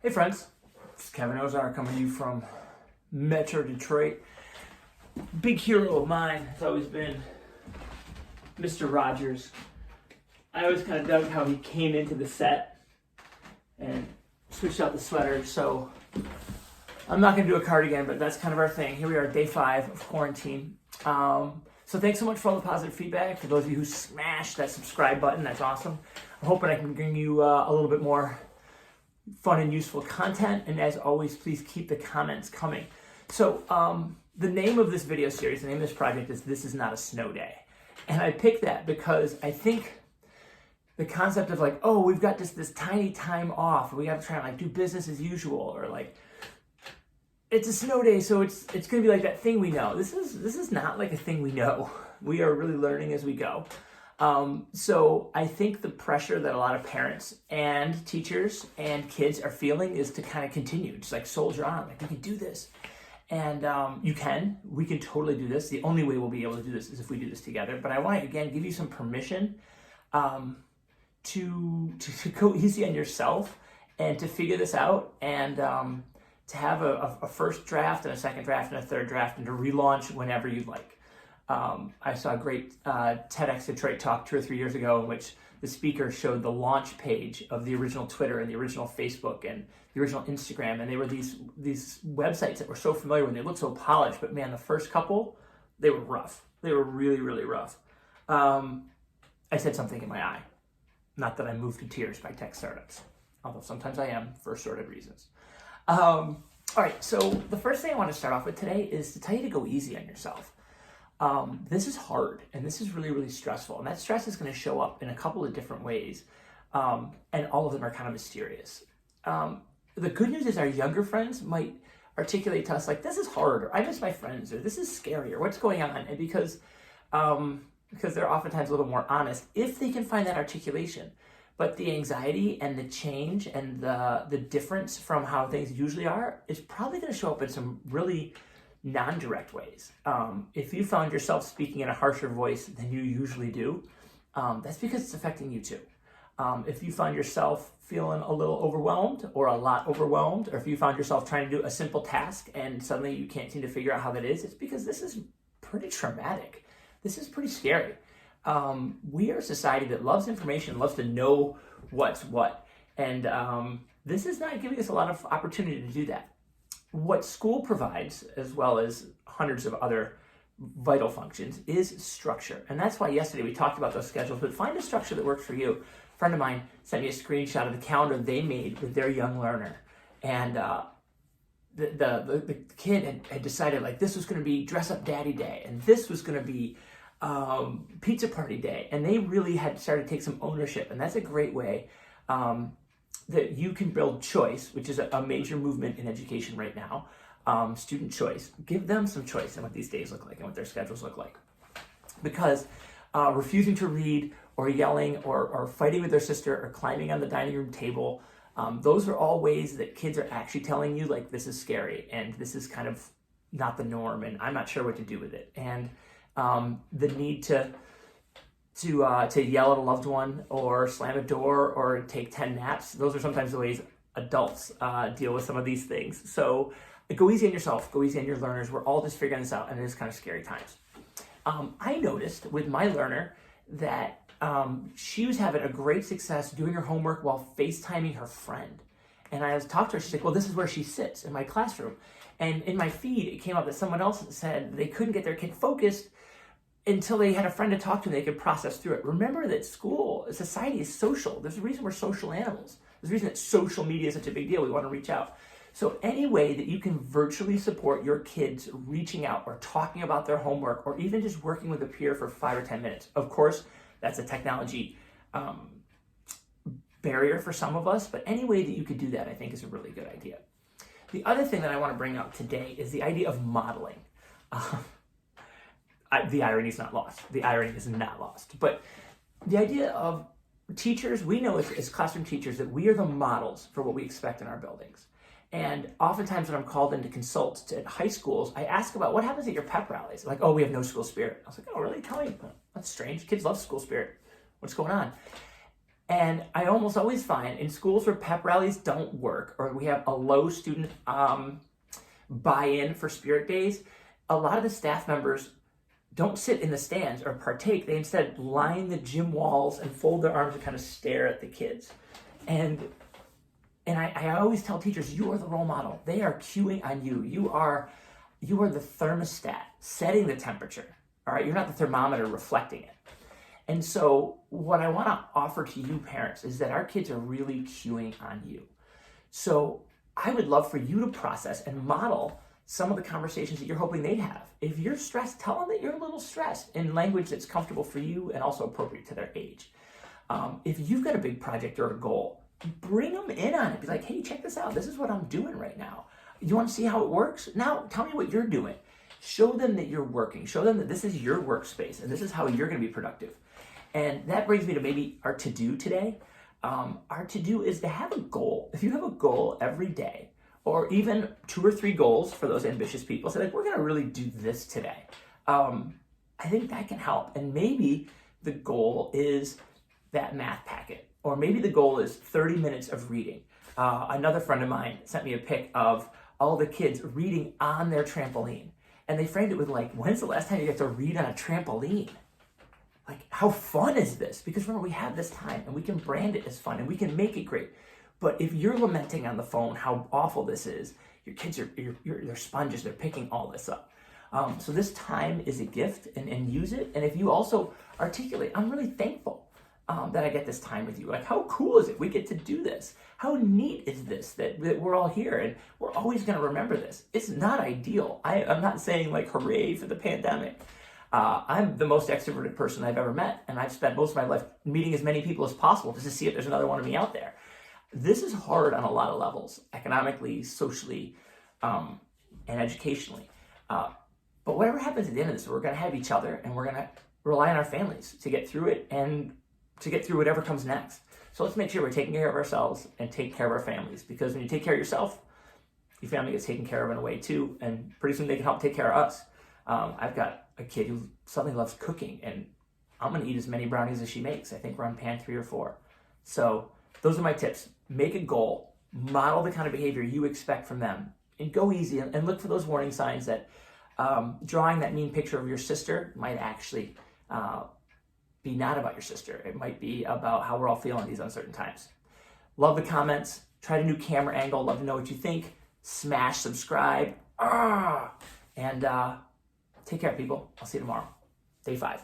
Hey friends, it's Kevin Ozar coming to you from Metro Detroit. Big hero of mine has always been Mr. Rogers. I always kind of dug how he came into the set and switched out the sweater, so I'm not going to do a cardigan, but that's kind of our thing. Here we are, day 5 of quarantine. So thanks so much for all the positive feedback. For those of you who smashed that subscribe button, that's awesome. I'm hoping I can bring you a little bit more fun and useful content, and as always, please keep the comments coming. So the name of this video series, the name of this project is This Is Not a Snow Day. And I picked that because I think the concept of like, oh, we've got this tiny time off, we got to try and like do business as usual, or like it's a snow day, so it's going to be like that thing we know. This is not like a thing we know. We are really learning as we go. So I think the pressure that a lot of parents and teachers and kids are feeling is to kind of continue, just like soldier on, like we can do this. And we can totally do this. The only way we'll be able to do this is if we do this together. But I want to, again, give you some permission to go easy on yourself and to figure this out, and to have a first draft and a second draft and a third draft, and to relaunch whenever you'd like. I saw a great TEDx Detroit talk 2 or 3 years ago in which the speaker showed the launch page of the original Twitter and the original Facebook and the original Instagram, and they were these websites that were so familiar when they looked so polished, but man, the first couple, they were rough. They were really, really rough. I said something in my eye. Not that I'm moved to tears by tech startups, although sometimes I am for assorted reasons. All right, so the first thing I want to start off with today is to tell you to go easy on yourself. This is hard, and this is really, really stressful, and that stress is going to show up in a couple of different ways, and all of them are kind of mysterious. The good news is our younger friends might articulate to us like, this is hard, or I miss my friends, or this is scary, or what's going on, and because they're oftentimes a little more honest, if they can find that articulation. But the anxiety and the change and the difference from how things usually are is probably going to show up in some really non-direct ways. If you found yourself speaking in a harsher voice than you usually do, that's because it's affecting you too. If you found yourself feeling a little overwhelmed or a lot overwhelmed, or if you found yourself trying to do a simple task and suddenly you can't seem to figure out how that is, it's because this is pretty traumatic. This is pretty scary. We are a society that loves information, loves to know what's what. And this is not giving us a lot of opportunity to do that. What school provides, as well as hundreds of other vital functions, is structure. And that's why yesterday we talked about those schedules, but find a structure that works for you. A friend of mine sent me a screenshot of the calendar they made with their young learner. And the kid had decided like this was going to be dress up daddy day, and this was going to be pizza party day. And they really had started to take some ownership. And that's a great way that you can build choice, which is a major movement in education right now. Student choice. Give them some choice in what these days look like and what their schedules look like. Because refusing to read or yelling or fighting with their sister or climbing on the dining room table, those are all ways that kids are actually telling you like this is scary and this is kind of not the norm and I'm not sure what to do with it. And the need to yell at a loved one or slam a door or take 10 naps. Those are sometimes the ways adults deal with some of these things. So go easy on yourself, go easy on your learners. We're all just figuring this out, and it is kind of scary times. I noticed with my learner that she was having a great success doing her homework while FaceTiming her friend. And I talked to her, she's like, well, this is where she sits in my classroom. And in my feed, it came up that someone else said they couldn't get their kid focused until they had a friend to talk to and they could process through it. Remember that society is social. There's a reason we're social animals. There's a reason that social media is such a big deal. We want to reach out. So any way that you can virtually support your kids reaching out or talking about their homework or even just working with a peer for 5 or 10 minutes. Of course, that's a technology barrier for some of us, but any way that you could do that, I think, is a really good idea. The other thing that I want to bring up today is the idea of modeling. The irony is not lost. The irony is not lost. But the idea of teachers, we know as classroom teachers that we are the models for what we expect in our buildings. And oftentimes when I'm called in to consult at high schools, I ask about what happens at your pep rallies. Like, oh, we have no school spirit. I was like, oh, really? Tell me. That's strange. Kids love school spirit. What's going on? And I almost always find in schools where pep rallies don't work, or we have a low student buy-in for spirit days, a lot of the staff members don't sit in the stands or partake. They instead line the gym walls and fold their arms and kind of stare at the kids. And I always tell teachers, you are the role model. They are cueing on you. You are the thermostat setting the temperature. All right, you're not the thermometer reflecting it. And so what I want to offer to you parents is that our kids are really cueing on you. So I would love for you to process and model some of the conversations that you're hoping they'd have. If you're stressed, tell them that you're a little stressed in language that's comfortable for you and also appropriate to their age. If you've got a big project or a goal, bring them in on it. Be like, hey, check this out. This is what I'm doing right now. You want to see how it works? Now tell me what you're doing. Show them that you're working. Show them that this is your workspace and this is how you're going to be productive. And that brings me to maybe our to-do today. Our to-do is to have a goal. If you have a goal every day, or even 2 or 3 goals for those ambitious people, say like, we're going to really do this today. I think that can help. And maybe the goal is that math packet, or maybe the goal is 30 minutes of reading. Another friend of mine sent me a pic of all the kids reading on their trampoline. And they framed it with like, when's the last time you got to read on a trampoline? Like, how fun is this? Because remember, we have this time and we can brand it as fun and we can make it great. But if you're lamenting on the phone how awful this is, your kids they're sponges, they're picking all this up. So this time is a gift, and use it. And if you also articulate, I'm really thankful that I get this time with you. Like, how cool is it? We get to do this. How neat is this that we're all here and we're always going to remember this? It's not ideal. I'm not saying like hooray for the pandemic. I'm the most extroverted person I've ever met, and I've spent most of my life meeting as many people as possible just to see if there's another one of me out there. This is hard on a lot of levels, economically, socially, and educationally. But whatever happens at the end of this, we're going to have each other, and we're going to rely on our families to get through it and to get through whatever comes next. So let's make sure we're taking care of ourselves and take care of our families, because when you take care of yourself, your family gets taken care of in a way too, and pretty soon they can help take care of us. I've got a kid who suddenly loves cooking, and I'm going to eat as many brownies as she makes. I think we're on pan 3 or 4. So those are my tips. Make a goal, model the kind of behavior you expect from them, and go easy and look for those warning signs that drawing that mean picture of your sister might actually be not about your sister. It might be about how we're all feeling these uncertain times. Love the comments. Tried a new camera angle. Love to know what you think. Smash subscribe. And take care, people. I'll see you tomorrow. Day 5.